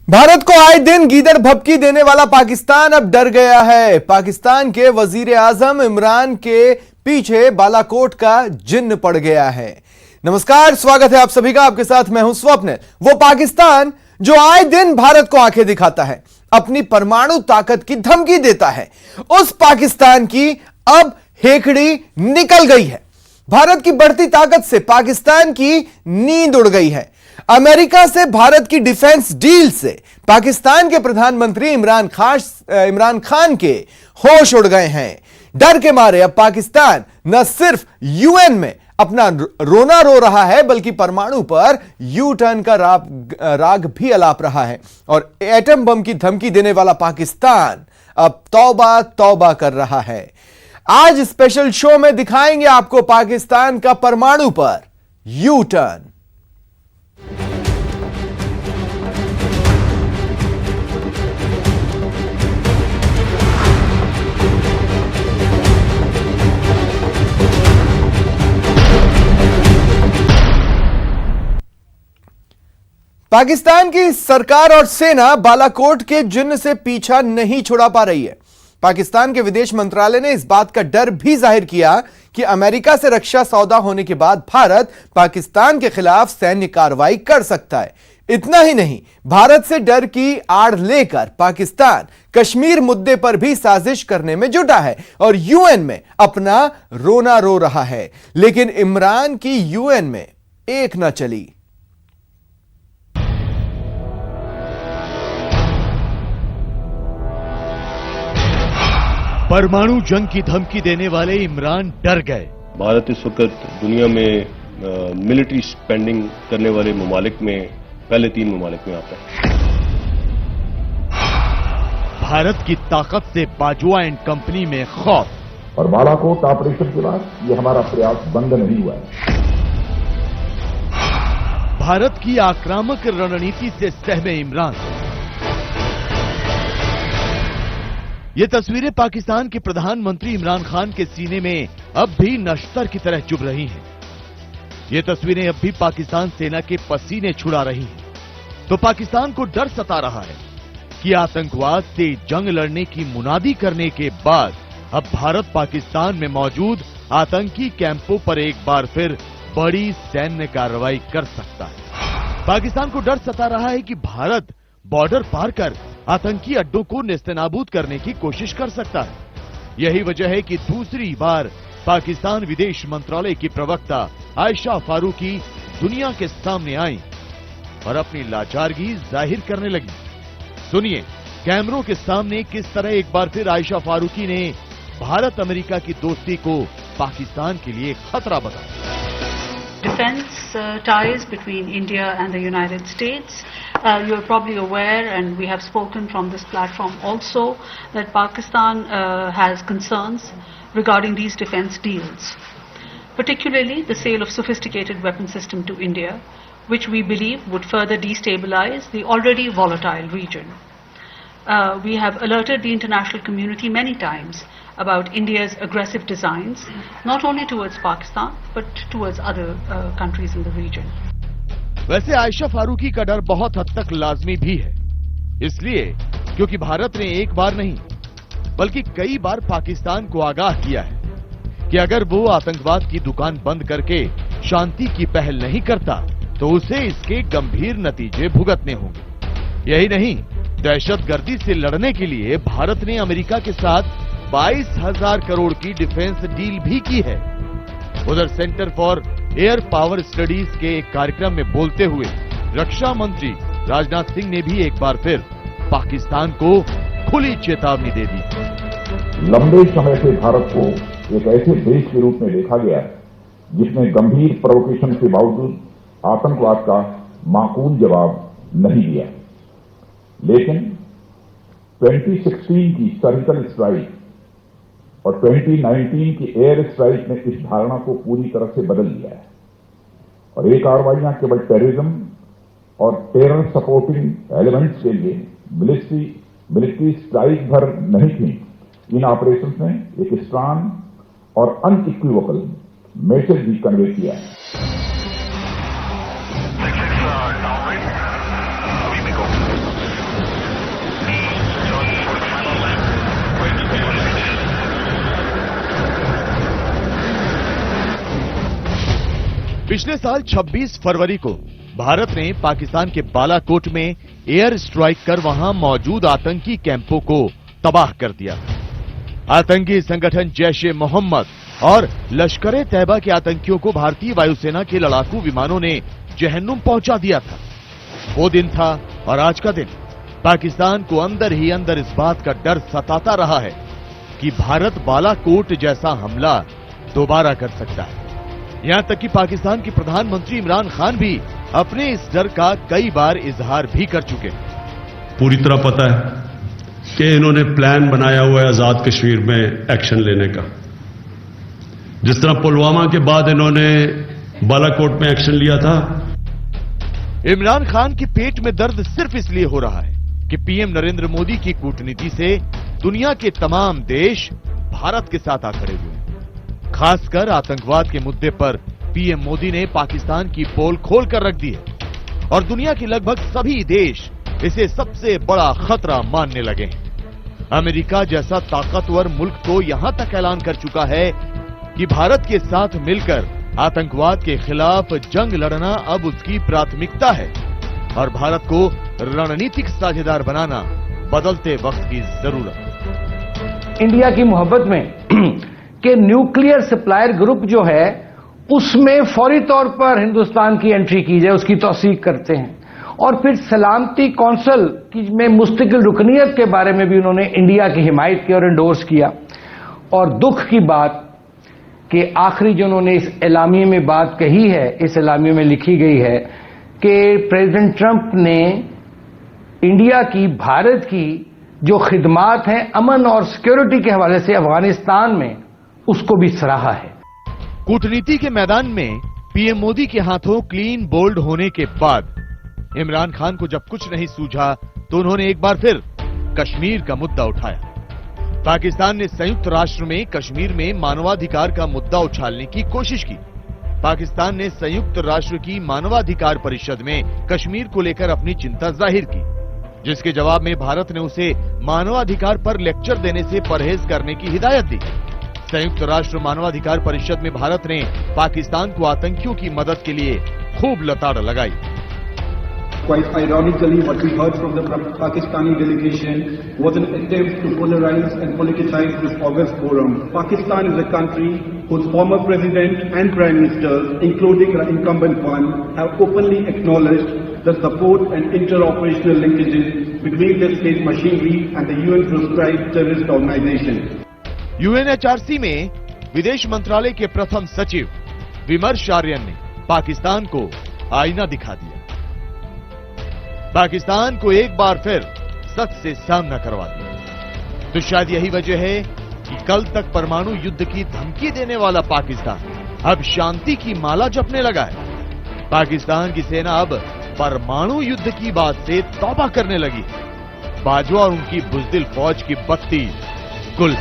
भारत को आए दिन गीदड़ भभकी देने वाला पाकिस्तान अब डर गया है। पाकिस्तान के वजीर आजम इमरान के पीछे बालाकोट का जिन्न पड़ गया है। नमस्कार, स्वागत है आप सभी का। आपके साथ मैं हूं स्वप्निल। वो पाकिस्तान जो आए दिन भारत को आंखें दिखाता है, अपनी परमाणु ताकत की धमकी देता है, उस पाकिस्तान की अब हेकड़ी निकल गई है। भारत की बढ़ती ताकत से पाकिस्तान की नींद उड़ गई है। अमेरिका से भारत की डिफेंस डील से पाकिस्तान के प्रधानमंत्री इमरान खान के होश उड़ गए हैं। डर के मारे अब पाकिस्तान न सिर्फ यूएन में अपना रोना रो रहा है, बल्कि परमाणु पर यू टर्न का राग भी अलाप रहा है। और एटम बम की धमकी देने वाला पाकिस्तान अब तौबा तौबा कर रहा है। आज स्पेशल शो में दिखाएंगे आपको पाकिस्तान का परमाणु पर यू टर्न। पाकिस्तान की सरकार और सेना बालाकोट के जिन्न से पीछा नहीं छुड़ा पा रही है। पाकिस्तान के विदेश मंत्रालय ने इस बात का डर भी जाहिर किया कि अमेरिका से रक्षा सौदा होने के बाद भारत पाकिस्तान के खिलाफ सैन्य कार्रवाई कर सकता है। इतना ही नहीं, भारत से डर की आड़ लेकर पाकिस्तान कश्मीर मुद्दे पर भी साजिश करने में जुटा है और यूएन में अपना रोना रो रहा है। लेकिन इमरान की यूएन में एक न चली। परमाणु जंग की धमकी देने वाले इमरान डर गए। भारत इस वक्त दुनिया में मिलिट्री स्पेंडिंग करने वाले ममालिक में पहले 3 ममालिक में आता है। भारत की ताकत से बाजुआ एंड कंपनी में खौफ। और बालाकोट ऑपरेशन के बाद ये हमारा प्रयास बंद नहीं हुआ है। भारत की आक्रामक रणनीति से सहमे इमरान। ये तस्वीरें पाकिस्तान के प्रधानमंत्री इमरान खान के सीने में अब भी नश्तर की तरह चुभ रही हैं। ये तस्वीरें अब भी पाकिस्तान सेना के पसीने छुड़ा रही हैं। तो पाकिस्तान को डर सता रहा है कि आतंकवाद से जंग लड़ने की मुनादी करने के बाद अब भारत पाकिस्तान में मौजूद आतंकी कैंपों पर एक बार फिर बड़ी सैन्य कार्रवाई कर सकता है। पाकिस्तान को डर सता रहा है कि भारत बॉर्डर पार कर आतंकी अड्डों को नेस्तनाबूद करने की कोशिश कर सकता है। यही वजह है कि दूसरी बार पाकिस्तान विदेश मंत्रालय की प्रवक्ता आयशा फारूकी दुनिया के सामने आई और अपनी लाचारगी जाहिर करने लगी। सुनिए कैमरों के सामने किस तरह एक बार फिर आयशा फारूकी ने भारत अमेरिका की दोस्ती को पाकिस्तान के लिए खतरा बताया। Defense ties between India and the United States. You're probably aware, and we have spoken from this platform also, that Pakistan has concerns regarding these defense deals, particularly the sale of sophisticated weapon system to India, which we believe would further destabilize the already volatile region. We have alerted the international community many times about India's aggressive designs, not only towards Pakistan, but towards other countries in the region. वैसे आयशा फारूकी का डर बहुत हद तक लाजमी भी है, इसलिए क्योंकि भारत ने एक बार नहीं बल्कि कई बार पाकिस्तान को आगाह किया है कि अगर वो आतंकवाद की दुकान बंद करके शांति की पहल नहीं करता तो उसे इसके गंभीर नतीजे भुगतने होंगे। यही नहीं, दहशतगर्दी से लड़ने के लिए भारत ने अमेरिका के साथ 22,000 करोड़ की डिफेंस डील भी की है। उधर centre for air power studies के एक कार्यक्रम में बोलते हुए रक्षा मंत्री राजनाथ सिंह ने भी एक बार फिर पाकिस्तान को खुली चेतावनी दे दी। लंबे समय से भारत को एक ऐसे देश के रूप में देखा गया है जिसने गंभीर प्रोवोकेशन के बावजूद आतंकवाद का माकूल जवाब नहीं दिया। लेकिन 2016 की सर्जिकल स्ट्राइक और 2019 की एयर स्ट्राइक ने इस धारणा को पूरी तरह से बदल दिया है। और ये कार्रवाइयां केवल टेररिज्म और टेरर सपोर्टिंग एलिमेंट्स के लिए मिलिट्री स्ट्राइक भर नहीं थी। इन ऑपरेशंस ने एक स्ट्रांग और अनइक्विवोकल मैसेज भी कन्वे किया है। पिछले साल 26 फरवरी को भारत ने पाकिस्तान के बालाकोट में एयर स्ट्राइक कर वहां मौजूद आतंकी कैंपों को तबाह कर दिया। आतंकी संगठन जैश-ए-मोहम्मद और लश्कर-ए-तैयबा के आतंकियों को भारतीय वायुसेना के लड़ाकू विमानों ने जहन्नुम पहुंचा दिया था। वो दिन था और आज का दिन पाकिस्तान को अंदर ही अंदर इस बात का डर सताता रहा है कि भारत बालाकोट जैसा हमला दोबारा कर सकता है। यहां तक कि पाकिस्तान के प्रधानमंत्री इमरान खान भी अपने इस डर का कई बार इजहार भी कर चुके हैं। पूरी तरह पता है कि इन्होंने प्लान बनाया हुआ है आजाद कश्मीर में एक्शन लेने का। जिस तरह पुलवामा के बाद इन्होंने बालाकोट में एक्शन लिया था। इमरान खान के पेट में दर्द सिर्फ इसलिए हो रहा है कि पीएम नरेंद्र मोदी की कूटनीति से दुनिया के तमाम देश भारत के साथ आ खड़े हुए हैं। खासकर आतंकवाद के मुद्दे पर पीएम मोदी ने पाकिस्तान की पोल खोल कर रख दी है और दुनिया के लगभग सभी देश इसे सबसे बड़ा खतरा मानने लगे हैं। अमेरिका जैसा ताकतवर मुल्क तो यहां तक ऐलान कर चुका है कि भारत के साथ मिलकर आतंकवाद के खिलाफ जंग लड़ना अब उसकी प्राथमिकता है और भारत को रणनीतिक साझेदार बनाना बदलते वक्त की जरूरत। इंडिया की मोहब्बत में कि न्यूक्लियर सप्लायर ग्रुप जो है उसमें फौरी तौर पर हिंदुस्तान की एंट्री की जाए, उसकी तौसीक करते हैं। और फिर सलामती कौंसिल में मुस्तकिल रुकनियत के बारे में भी उन्होंने इंडिया की हिमायत की और एंडोर्स किया। और दुख की बात कि आखिरी जो उन्होंने इस एलामिये में बात कही है, इस एलामिये में लिखी गई है कि प्रेसिडेंट ट्रंप ने इंडिया की, भारत की जो खिदमात हैं अमन और सिक्योरिटी के हवाले से अफगानिस्तान में, उसको भी सराहा है। कूटनीति के मैदान में पीएम मोदी के हाथों क्लीन बोल्ड होने के बाद इमरान खान को जब कुछ नहीं सूझा तो उन्होंने एक बार फिर कश्मीर का मुद्दा उठाया। पाकिस्तान ने संयुक्त राष्ट्र में कश्मीर में मानवाधिकार का मुद्दा उछालने की कोशिश की। पाकिस्तान ने संयुक्त राष्ट्र की मानवाधिकार परिषद में कश्मीर को लेकर अपनी चिंता जाहिर की, जिसके जवाब में भारत ने उसे मानवाधिकार पर लेक्चर देने से परहेज करने की हिदायत दी। संयुक्त राष्ट्र मानवाधिकार परिषद में भारत ने पाकिस्तान को आतंकियों की मदद के लिए खूब लताड़ लगाई। Quite ironically, what we heard from the Pakistani delegation was an attempt to polarize and politicize this august forum. Pakistan is a country whose former president and prime ministers, including the incumbent one, have openly acknowledged the support and inter-operational linkages between the state machinery and the UN-proscribed terrorist organization. UNHRC में विदेश मंत्रालय के प्रथम सचिव विमर्श आर्यन ने पाकिस्तान को आईना दिखा दिया। पाकिस्तान को एक बार फिर सच से सामना करवा दिया। तो शायद यही वजह है कि कल तक परमाणु युद्ध की धमकी देने वाला पाकिस्तान अब शांति की माला जपने लगा है। पाकिस्तान की सेना अब परमाणु युद्ध की बात से तौबा करने लगी। बाजवा और उनकी बुजदिल फौज की बत्ती गुल।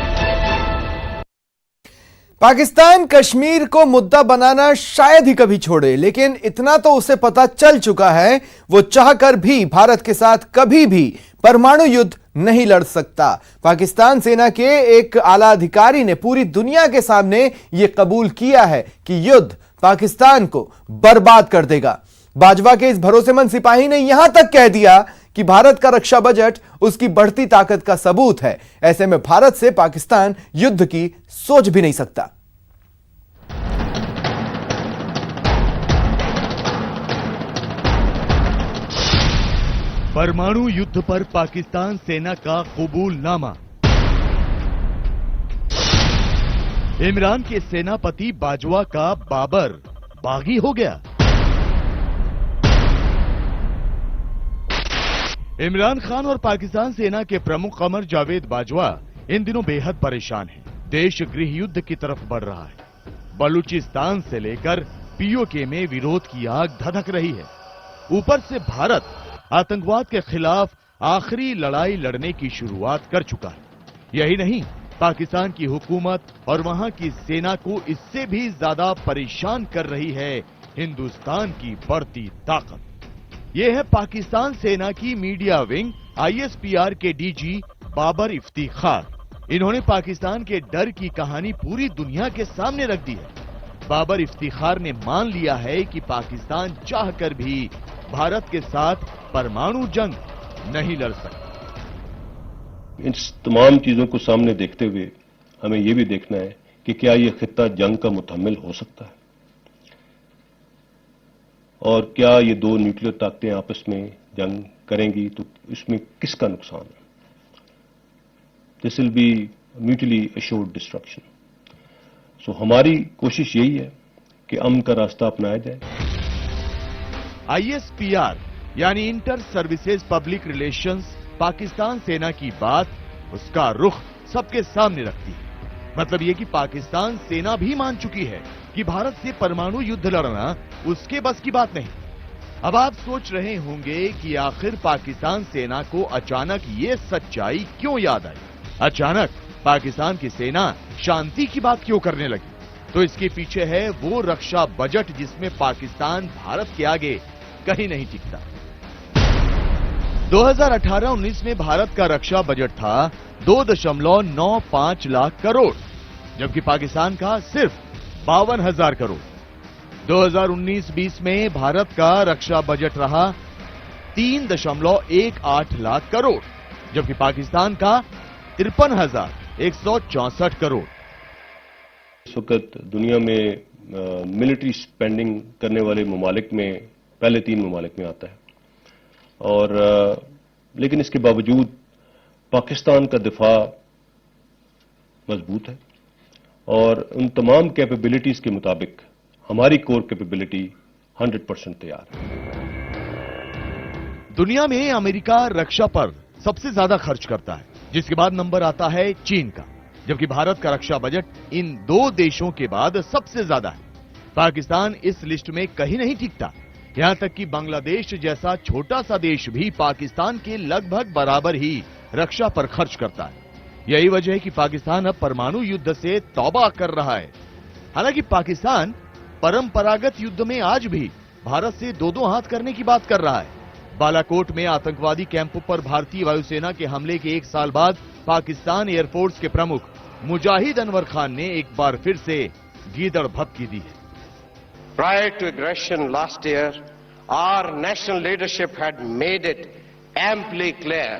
पाकिस्तान कश्मीर को मुद्दा बनाना शायद ही कभी छोड़े, लेकिन इतना तो उसे पता चल चुका है वो चाहकर भी भारत के साथ कभी भी परमाणु युद्ध नहीं लड़ सकता। पाकिस्तान सेना के एक आला अधिकारी ने पूरी दुनिया के सामने यह कबूल किया है कि युद्ध पाकिस्तान को बर्बाद कर देगा। बाजवा के इस भरोसेमंद सिपाही ने यहां तक कह दिया कि भारत का रक्षा बजट उसकी बढ़ती ताकत का सबूत है। ऐसे में भारत से पाकिस्तान युद्ध की सोच भी नहीं सकता। परमाणु युद्ध पर पाकिस्तान सेना का कबूलनामा। इमरान के सेनापति बाजवा का बाबर बागी हो गया। इमरान खान और पाकिस्तान सेना के प्रमुख कमर जावेद बाजवा इन दिनों बेहद परेशान हैं। देश गृह युद्ध की तरफ बढ़ रहा है। बलूचिस्तान से लेकर पीओके में विरोध की आग धधक रही है। ऊपर से भारत आतंकवाद के खिलाफ आखिरी लड़ाई लड़ने की शुरुआत कर चुका है। यही नहीं, पाकिस्तान की हुकूमत और वहां की सेना को इससे भी ज्यादा परेशान कर रही है हिंदुस्तान की बढ़ती ताकत। यह है पाकिस्तान सेना की मीडिया विंग आईएसपीआर के डीजी बाबर इफ्तिखार। इन्होंने पाकिस्तान के डर की कहानी पूरी दुनिया के सामने रख दी है। बाबर इफ्तिखार ने मान लिया है कि पाकिस्तान चाहकर भी भारत के साथ परमाणु जंग नहीं लड़ सकता। इन तमाम चीजों को सामने देखते हुए हमें यह भी देखना है कि क्या यह खित्ता जंग का मुतहम्मिल हो सकता है और क्या ये दो न्यूक्लियर ताकतें आपस में जंग करेंगी तो इसमें किसका नुकसान है। This will be mutually assured destruction. So हमारी कोशिश यही है कि अमन का रास्ता अपनाया जाए। ISPR यानी inter services public relations Pakistan सेना की बात, उसका रुख सबके सामने रखती है। मतलब ये कि पाकिस्तान सेना भी मान चुकी है कि भारत से परमाणु युद्ध लड़ना उसके बस की बात नहीं। अब आप सोच रहे होंगे कि आखिर पाकिस्तान सेना को अचानक ये सच्चाई क्यों याद आई, अचानक पाकिस्तान की सेना शांति की बात क्यों करने लगी। तो इसके पीछे है वो रक्षा बजट जिसमें पाकिस्तान भारत के आगे कहीं नहीं टिकता। 2018-19 में भारत का रक्षा बजट था 2.95 लाख करोड़, जबकि पाकिस्तान का सिर्फ 52,000 करोड़। 2019-20 में भारत का रक्षा बजट रहा 3.18 लाख करोड़, जबकि पाकिस्तान का 53,164 करोड़। इस वक्त दुनिया में मिलिट्री स्पेंडिंग करने वाले ममालिक में पहले 3 ममालिक में आता है और लेकिन इसके बावजूद पाकिस्तान का दिफा मजबूत है और उन तमाम कैपेबिलिटीज के मुताबिक हमारी कोर कैपेबिलिटी 100% तैयार है। दुनिया में अमेरिका रक्षा पर सबसे ज्यादा खर्च करता है, जिसके बाद नंबर आता है चीन का, जबकि भारत का रक्षा बजट इन 2 देशों के बाद सबसे ज्यादा है। पाकिस्तान इस लिस्ट में कहीं नहीं टिकता, यहां तक कि बांग्लादेश जैसा छोटा सा देश भी पाकिस्तान के लगभग बराबर ही रक्षा पर खर्च करता है। यही वजह है कि पाकिस्तान अब परमाणु युद्ध से तौबा कर रहा है। हालांकि पाकिस्तान परंपरागत युद्ध में आज भी भारत से 2-2 हाथ करने की बात कर रहा है। बालाकोट में आतंकवादी कैंपों पर भारतीय वायुसेना के हमले के 1 साल बाद पाकिस्तान एयरफोर्स के प्रमुख मुजाहिद अनवर खान ने एक बार फिर से गीदड़ भभकी दी है। Prior to aggression last year, our national leadership had made it amply clear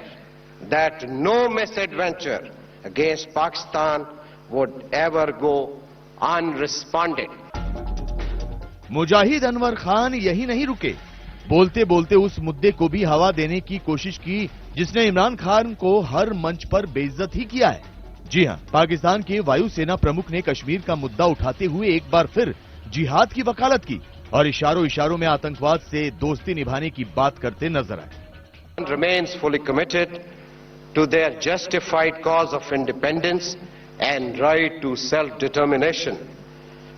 that no misadventure against Pakistan would ever go unresponded. मुजाहिद अनवर खान यही नहीं रुके, बोलते बोलते उस मुद्दे को भी हवा देने की कोशिश की जिसने इमरान खान को हर मंच पर बेइज्जत ही किया है। जी हां, पाकिस्तान के वायुसेना प्रमुख ने कश्मीर का मुद्दा उठाते हुए एक बार फिर जिहाद की वकालत की और इशारों इशारों में आतंकवाद से दोस्ती निभाने की बात करते नजर आए। Remains fully committed to their justified cause of independence and right to self-determination.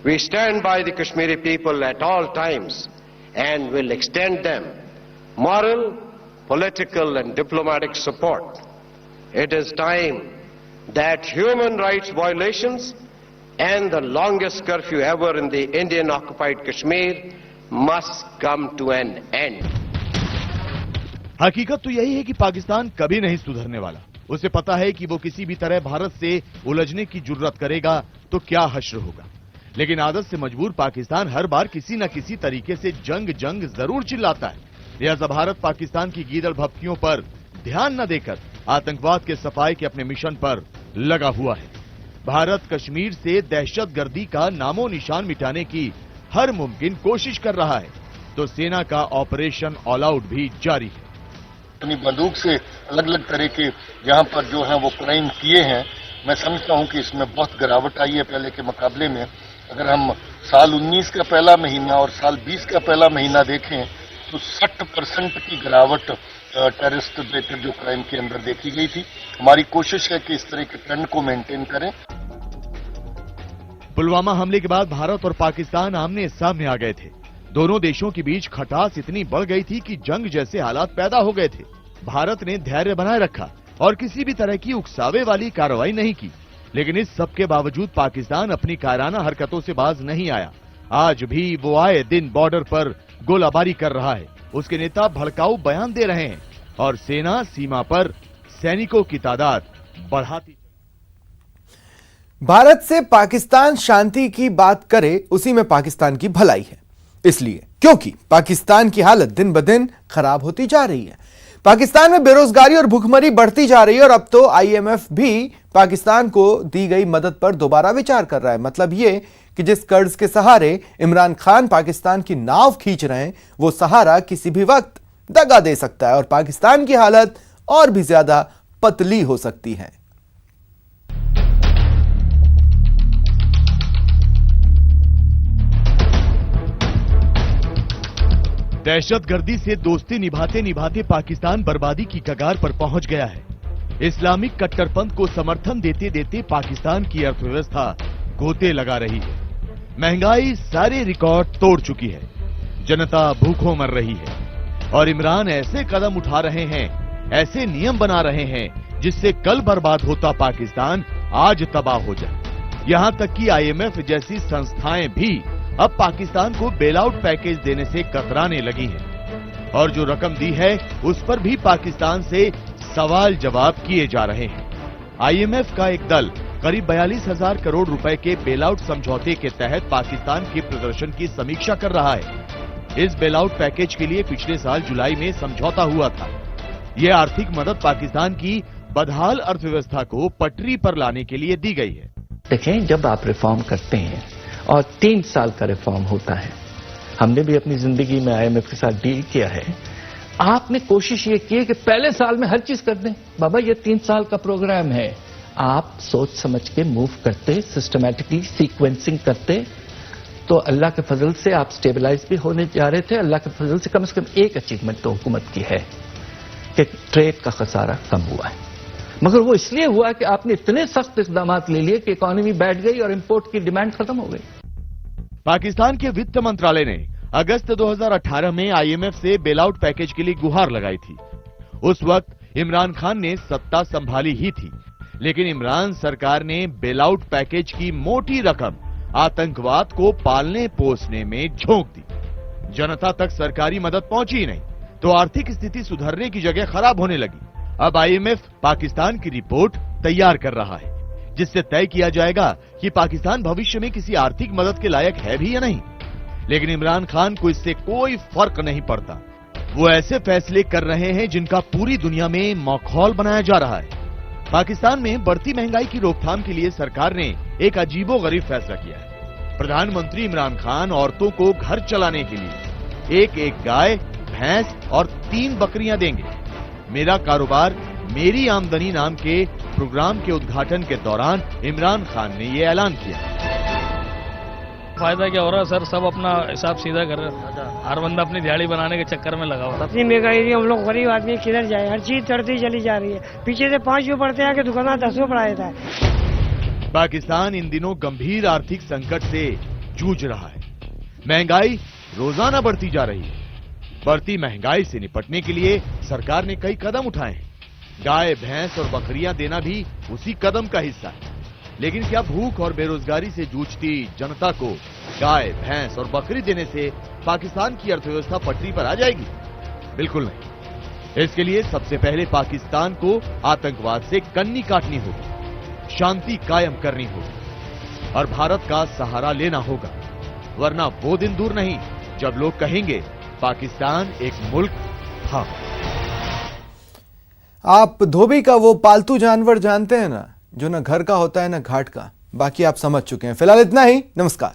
We stand by the Kashmiri people at all times and will extend them moral, political and diplomatic support. It is time that human rights violations and the longest curfew ever in the Indian occupied Kashmir must come to an end. हकीकत तो यही है कि पाकिस्तान कभी नहीं सुधरने वाला। उसे पता है कि वो किसी भी तरह भारत से उलझने की जुर्रत करेगा तो क्या हश्र होगा। लेकिन आदत से मजबूर पाकिस्तान हर बार किसी न किसी तरीके से जंग जरूर चिल्लाता है। लिहाजा भारत पाकिस्तान की गीदड़ भभकियों पर ध्यान न देकर आतंकवाद के सफाए के अपने मिशन पर लगा हुआ है। भारत कश्मीर से दहशतगर्दी का नामो निशान मिटाने की हर मुमकिन कोशिश कर रहा है, तो सेना का ऑपरेशन ऑल आउट भी जारी है। अपनी बंदूक से अलग अलग तरह के जहां पर जो है वो क्राइम किए हैं, मैं समझता हूं कि इसमें बहुत गिरावट आई है पहले के मुकाबले में। अगर हम साल 19 का पहला महीना और साल 20 का पहला महीना देखें तो 60% की गिरावट टेररिस्ट रिलेटेड जो क्राइम के अंदर देखी गई थी। हमारी कोशिश है कि इस तरह के ट्रेंड को मेंटेन करें। पुलवामा हमले के बाद भारत और पाकिस्तान आमने सामने आ गए थे। दोनों देशों के बीच खटास इतनी बढ़ गई थी कि जंग जैसे हालात पैदा हो गए थे। भारत ने धैर्य बनाए रखा और किसी भी तरह की उकसावे वाली कार्रवाई नहीं की, लेकिन इस सब के बावजूद पाकिस्तान अपनी कायराना हरकतों से बाज नहीं आया। आज भी वो आए दिन बॉर्डर पर गोलाबारी कर रहा है, उसके नेता भड़काऊ बयान दे रहे हैं और सेना सीमा पर सैनिकों की तादाद बढ़ाती। भारत से पाकिस्तान शांति की बात करे उसी में पाकिस्तान की भलाई है, इसलिए क्योंकि पाकिस्तान की हालत दिन ब दिन खराब होती जा रही है। पाकिस्तान में बेरोजगारी और भुखमरी बढ़ती जा रही है और अब तो आईएमएफ भी पाकिस्तान को दी गई मदद पर दोबारा विचार कर रहा है। मतलब ये कि जिस कर्ज के सहारे इमरान खान पाकिस्तान की नाव खींच रहे हैं, वो सहारा किसी भी वक्त दगा दे सकता है और पाकिस्तान की हालत और भी ज्यादा पतली हो सकती है। दहशतगर्दी से दोस्ती निभाते निभाते पाकिस्तान बर्बादी की कगार पर पहुंच गया है। इस्लामिक कट्टरपंथ को समर्थन देते देते पाकिस्तान की अर्थव्यवस्था गोते लगा रही है। महंगाई सारे रिकॉर्ड तोड़ चुकी है। जनता भूखों मर रही है और इमरान ऐसे कदम उठा रहे हैं, ऐसे नियम बना रहे हैं जिससे कल बर्बाद होता पाकिस्तान आज तबाह हो जाए। यहां तक कि आईएमएफ जैसी संस्थाएं भी अब पाकिस्तान को बेलआउट पैकेज देने से कतराने लगी हैं और जो रकम दी है उस पर भी पाकिस्तान से सवाल जवाब किए जा रहे हैं। आईएमएफ का एक दल करीब 42,000 करोड़ रुपए के बेलआउट समझौते के तहत पाकिस्तान के प्रदर्शन की समीक्षा कर रहा है। इस बेलआउट पैकेज के लिए पिछले साल जुलाई में समझौता हुआ था। यह आर्थिक मदद पाकिस्तान की बदहाल अर्थव्यवस्था को पटरी पर लाने के लिए दी गई है। देखें, जब आप रिफॉर्म करते हैं और 3 साल का रिफॉर्म होता है, हमने भी अपनी जिंदगी में आईएमएफ के साथ डील किया है, आपने कोशिश ये की है कि पहले साल में हर चीज कर दें। बाबा, ये 3 साल का प्रोग्राम है, आप सोच समझ के मूव करते, सिस्टमैटिकली सीक्वेंसिंग करते, तो अल्लाह के फजल से आप स्टेबलाइज भी होने जा रहे थे। अल्लाह के फजल से कम एक अचीवमेंट तो हुकूमत की है कि ट्रेड का खसारा कम हुआ है, मगर वो इसलिए हुआ कि आपने इतने सख्त इकदाम ले लिए कि इकोनॉमी बैठ गई और इंपोर्ट की डिमांड खत्म हो गई। पाकिस्तान के वित्त मंत्रालय ने अगस्त 2018 में आईएमएफ से बेलआउट पैकेज के लिए गुहार लगाई थी। उस वक्त इमरान खान ने सत्ता संभाली ही थी, लेकिन इमरान सरकार ने बेलआउट पैकेज की मोटी रकम आतंकवाद को पालने पोसने में झोंक दी। जनता तक सरकारी मदद पहुंची ही नहीं तो आर्थिक स्थिति सुधरने की जगह खराब होने लगी। अब आईएमएफ पाकिस्तान की रिपोर्ट तैयार कर रहा है जिससे तय किया जाएगा कि पाकिस्तान भविष्य में किसी आर्थिक मदद के लायक है भी या नहीं। लेकिन इमरान खान को इससे कोई फर्क नहीं पड़ता। वो ऐसे फैसले कर रहे हैं जिनका पूरी दुनिया में मखौल बनाया जा रहा है। पाकिस्तान में बढ़ती महंगाई की रोकथाम के लिए सरकार ने एक अजीबोगरीब फैसला किया है। प्रधानमंत्री इमरान खान औरतों को घर चलाने के लिए एक गाय, भैंस और 3 बकरियां देंगे। मेरा कारोबार मेरी आमदनी नाम के प्रोग्राम के उद्घाटन के दौरान इमरान खान ने यह ऐलान किया। फायदा क्या हो रहा है सर, सब अपना हिसाब सीधा कर रहे हैं। हर बंदा अपनी दिहाड़ी बनाने के चक्कर में लगा हुआ। इतनी महंगाई, हम लोग गरीब आदमी किधर जाए, हर चीज चढ़ती चली जा रही है। पीछे से 5 बढ़ते हैं कि दुकानदार 10 बढ़ा देता है। पाकिस्तान इन दिनों गंभीर आर्थिक संकट से जूझ रहा है। महंगाई रोजाना बढ़ती जा रही है। बढ़ती महंगाई से निपटने के लिए सरकार ने कई कदम उठाए हैं। गाय, भैंस और बकरियां देना भी उसी कदम का हिस्सा है। लेकिन क्या भूख और बेरोजगारी से जूझती जनता को गाय, भैंस और बकरी देने से पाकिस्तान की अर्थव्यवस्था पटरी पर आ जाएगी? बिल्कुल नहीं। इसके लिए सबसे पहले पाकिस्तान को आतंकवाद से कन्नी काटनी होगी, शांति कायम करनी होगी और भारत का सहारा लेना होगा। वरना वो दिन दूर नहीं जब लोग कहेंगे पाकिस्तान एक मुल्क था। आप धोबी का वो पालतू जानवर जानते हैं ना, जो ना घर का होता है ना घाट का। बाकी आप समझ चुके हैं। फिलहाल इतना ही। नमस्कार।